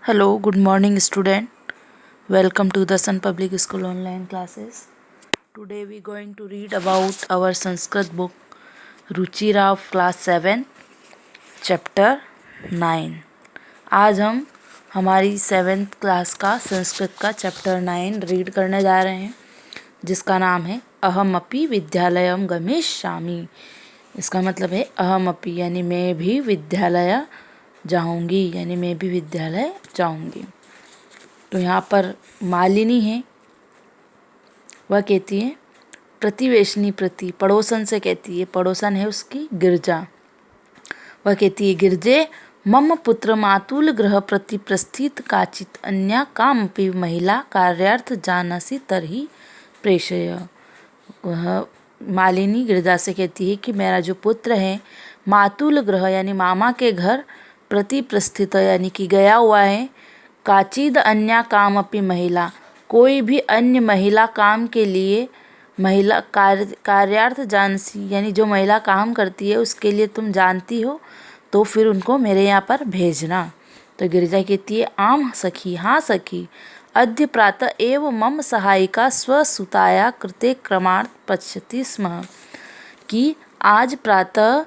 Hello, good morning student. Welcome to the Sun Public School online classes. Today we going to read about our Sanskrit book Ruchi Rao class 7 chapter 9। आज हम हमारी 7th class का संस्कृत का chapter 9 read करने जा रहे हैं, जिसका नाम है अहमपि विद्यालयम गमिष्यामि। इसका मतलब है अहमपि यानी मैं भी विद्यालय जाऊंगी, यानी मैं भी विद्यालय जाऊंगी। तो यहाँ पर मालिनी है, वह कहती है प्रतिवेशनी प्रति, पड़ोसन से कहती है, पड़ोसन है उसकी गिरजा। वह कहती है गिरजे मम पुत्र मातुल गृह प्रति प्रस्थित काचित अन्या कामपि महिला कार्यार्थ जानसी तरही प्रेषय। वह मालिनी गिरजा से कहती है कि मेरा जो पुत्र है मातुल गृह यानी मामा के घर प्रति प्रस्थित यानी कि गया हुआ है, काचिद अन्या काम अपनी महिला, कोई भी अन्य महिला काम के लिए, महिला कार्यार्थ जानसी यानी जो महिला काम करती है उसके लिए तुम जानती हो तो फिर उनको मेरे यहाँ पर भेजना। तो गिरिजा कहती है आम सखी, हाँ सखी, अद्य प्रातः एव मम सहायिका स्वसुताया कृते क्रमार्थ पश्यति स्म, कि आज प्रातः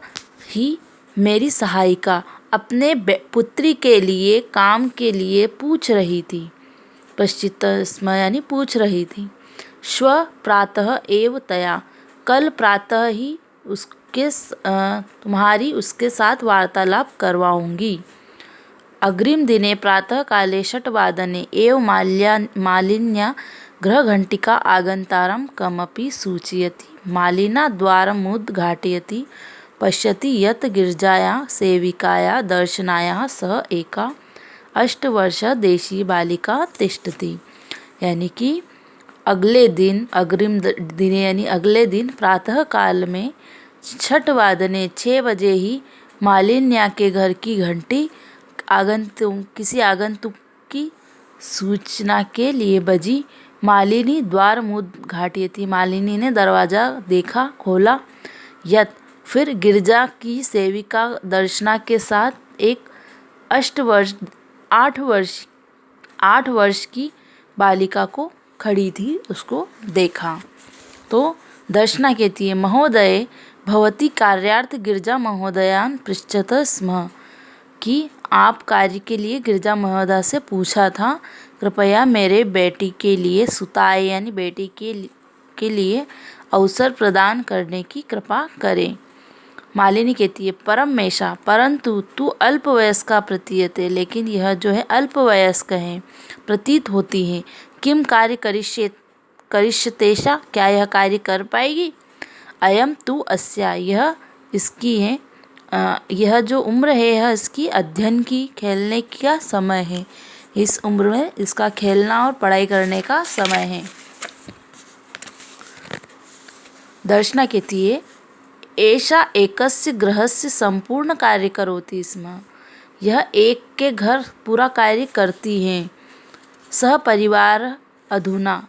ही मेरी सहायिका अपने पुत्री के लिए काम के लिए पूछ रही थी। पश्चित स्म यानी पूछ रही थी। श्व प्रातः एव तया, कल प्रातः ही उसके तुम्हारी उसके साथ वार्तालाप करवाऊंगी। अग्रिम दिने प्रातः काले षट्वादने एव मालिन्या गृहघंटिका आगंतारं कमपि सूचयति। मालिना द्वारमुद्घाटयति, पश्यति यत् गिरजाया सेविकाया दर्शनाया सह एका 8 वर्ष देशी बालिका तिष्ठति। यानी कि अगले दिन, अग्रिम दिने यानी अगले दिन प्रातः काल में 6 वादने 6 बजे ही मालिन्या के घर की घंटी किसी आगंतुक की सूचना के लिए बजी। मालिनी द्वार मुद्घाटयति, मालिनी ने दरवाजा देखा, खोला। यत फिर गिरजा की सेविका दर्शना के साथ एक 8 वर्ष की बालिका को खड़ी थी, उसको देखा। तो दर्शना कहती है महोदय भवती कार्यार्थ गिरजा महोदयान पृच्छत स्म, कि आप कार्य के लिए गिरजा महोदया से पूछा था, कृपया मेरे बेटी के लिए सुताए यानी बेटी के लिए अवसर प्रदान करने की कृपा करें। मालिनी कहती है परमेशा, परंतु तू अल्पवयस्का प्रतीयते, लेकिन यह जो है अल्पवयस्क है, प्रतीत होती है। किम कार्य करिष्यतेषा, क्या यह कार्य कर पाएगी। अयम तू अस्या, यह इसकी है, यह जो उम्र है यह इसकी अध्ययन की, खेलने का समय है। इस उम्र में इसका खेलना और पढ़ाई करने का समय है। दर्शना कहती है एषा एकस्य गृहस्य संपूर्ण कार्य करोति स्म, यह एक के घर पूरा कार्य करती हैं। सह परिवार अधुना,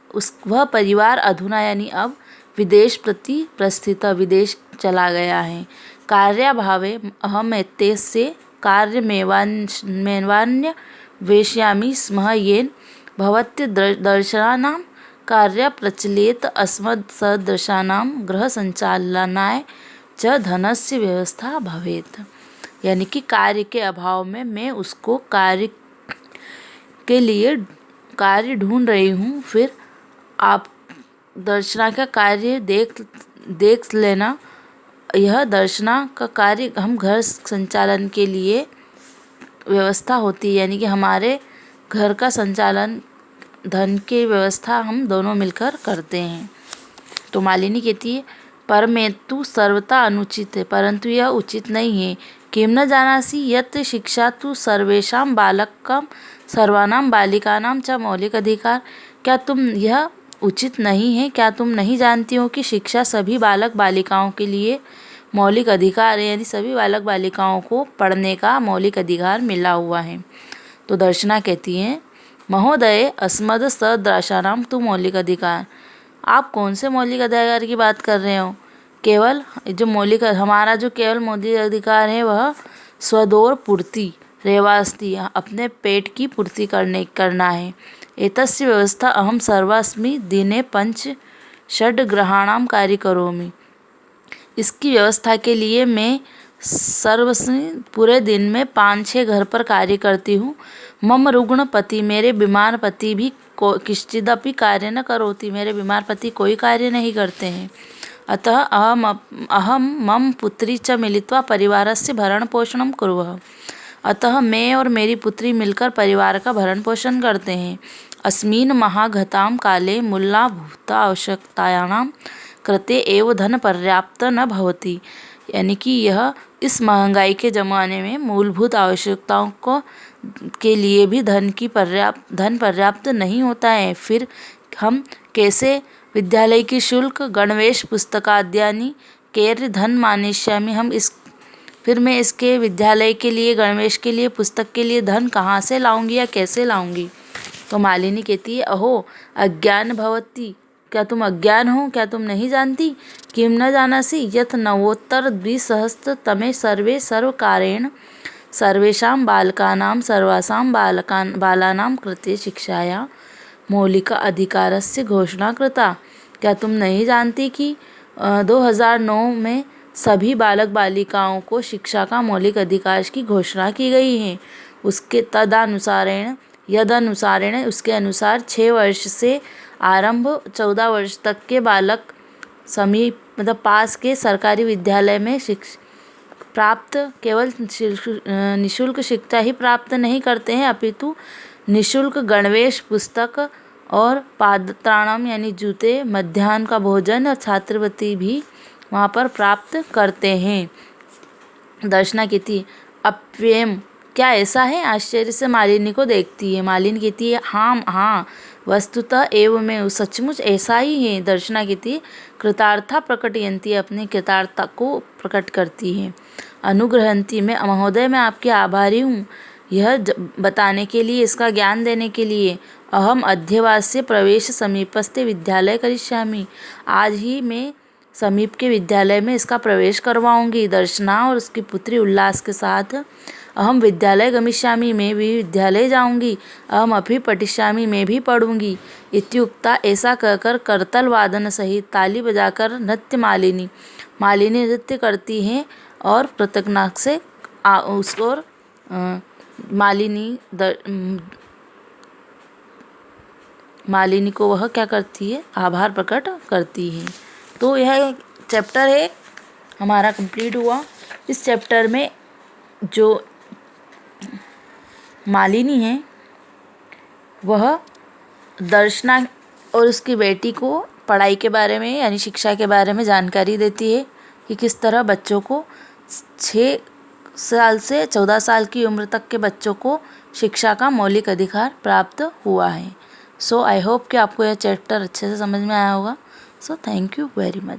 वह परिवार अधुना यानी अब विदेश प्रति प्रस्थित, विदेश चला गया है। कार्याभावे अहमेत्यस्य कार्यमेवान्य वेश्यामि स्म, येन भवत्य दर्शनानां कार्य प्रचलित अस्मत्सदृशानां गृहसंचालनाय च धनस्य व्यवस्था भवेत्। यानी कि कार्य के अभाव में मैं उसको कार्य के लिए कार्य ढूंढ रही हूँ, फिर आप दर्शना का कार्य देख लेना। यह दर्शना का कार्य हम घर संचालन के लिए व्यवस्था होती है, यानी कि हमारे घर का संचालन, धन की व्यवस्था हम दोनों मिलकर करते हैं। तो मालिनी कहती है परमेतु सर्वथा अनुचित है, परंतु यह उचित नहीं है। किम न जानासि यत् शिक्षा तु सर्वेषां बालकं सर्वानां बालिकानां च मौलिक अधिकार, क्या तुम यह उचित नहीं है, क्या तुम नहीं जानती हो कि शिक्षा सभी बालक बालिकाओं के लिए मौलिक अधिकार है, यानी सभी बालक बालिकाओं को पढ़ने का मौलिक अधिकार मिला हुआ है। तो दर्शना कहती है महोदय अस्मद सदृशानां तु मौलिक अधिकार, आप कौन से मौलिक अधिकार की बात कर रहे हो। केवल जो हमारा जो केवल मौलिक अधिकार है वह स्वदोर पूर्ति रेवास्ति, अपने पेट की पूर्ति करना है। एतस्य व्यवस्था अहम सर्वस्मि दिने 5-6 ग्रहाणां कार्य करोमि। इसकी व्यवस्था के लिए मैं सर्वस्वी पूरे दिन में 5-6 घर पर कार्य करती हूँ। मम रुग्ण पति, मेरे बीमार पति भी किश्चिदपि कार्य न करोति, मेरे बीमार पति कोई कार्य नहीं करते हैं। अतः अहम मम पुत्री च मिलित्वा परिवारस्य भरण पोषणं कुर्वः। अतः मैं और मेरी पुत्री मिलकर परिवार का भरण पोषण करते हैं। अस्मिन् महाघतां काले मूलभूत आवश्यकतायां कृते एव धन पर्याप्त न भवति, यानी कि यह इस महंगाई के ज़माने में मूलभूत आवश्यकताओं को के लिए भी धन पर्याप्त नहीं होता है। फिर हम कैसे विद्यालय की शुल्क, गणवेश, पुस्तकाद्यानि कैर्य धन मानेष्यामि, फिर मैं इसके विद्यालय के लिए, गणवेश के लिए, पुस्तक के लिए धन कहाँ से लाऊंगी या कैसे लाऊंगी। तो मालिनी कहती है, अहो अज्ञान भवती, क्या तुम अज्ञान हो, क्या तुम नहीं जानती। किम न जानासि यत् नवोत्तर 2000 सर्वे सर्वकारेण सर्वेषां बालानां कृते शिक्षाया मौलिक अधिकारस्य घोषणा कृता। क्या तुम नहीं जानती कि 2009 में सभी बालक बालिकाओं को शिक्षा का मौलिक अधिकार की घोषणा की गई है। उसके यदनुसारेण उसके अनुसार 6 वर्ष से आरंभ 14 वर्ष तक के बालक पास के सरकारी विद्यालय में केवल निःशुल्क शिक्षा ही प्राप्त नहीं करते हैं, अपितु निःशुल्क गणवेश, पुस्तक और पादत्राणम यानी जूते, मध्याह्न का भोजन और छात्रवृत्ति भी वहाँ पर प्राप्त करते हैं। दर्शना कहती है, अप्ययम, क्या ऐसा है। आश्चर्य से मालिनी को देखती है। मालिनी कहती है, हाँ वस्तुतः एवमेव, सचमुच ऐसा ही है। दर्शना कहती है, कृतार्था प्रकटयन्ती, अपनी कृतार्थता को प्रकट करती है। अनुग्रहन्ती, मैं महोदय मैं आपकी आभारी हूँ यह बताने के लिए, इसका ज्ञान देने के लिए। अहम अध्यवास्य प्रवेश समीपस्थे विद्यालय करिष्यामि, आज ही मैं समीप के विद्यालय में इसका प्रवेश करवाऊंगी। दर्शना और उसकी पुत्री उल्लास के साथ, अहम विद्यालय गमिष्यामि, मैं भी विद्यालय जाऊंगी। अहम अपि पठिष्यामि, मैं भी पढ़ूंगी। इत्युक्ता, ऐसा कहकर करतल वादन सहित ताली बजाकर नृत्य मालिनी नृत्य करती हैं और कृतज्ञता से उसको मालिनी को वह क्या करती है, आभार प्रकट करती है। तो यह चैप्टर है हमारा कंप्लीट हुआ। इस चैप्टर में जो मालिनी है वह दर्शना और उसकी बेटी को पढ़ाई के बारे में यानी शिक्षा के बारे में जानकारी देती है कि किस तरह बच्चों को 6 साल से 14 साल की उम्र तक के बच्चों को शिक्षा का मौलिक अधिकार प्राप्त हुआ है। सो आई होप कि आपको यह चैप्टर अच्छे से समझ में आया होगा। So thank you very much.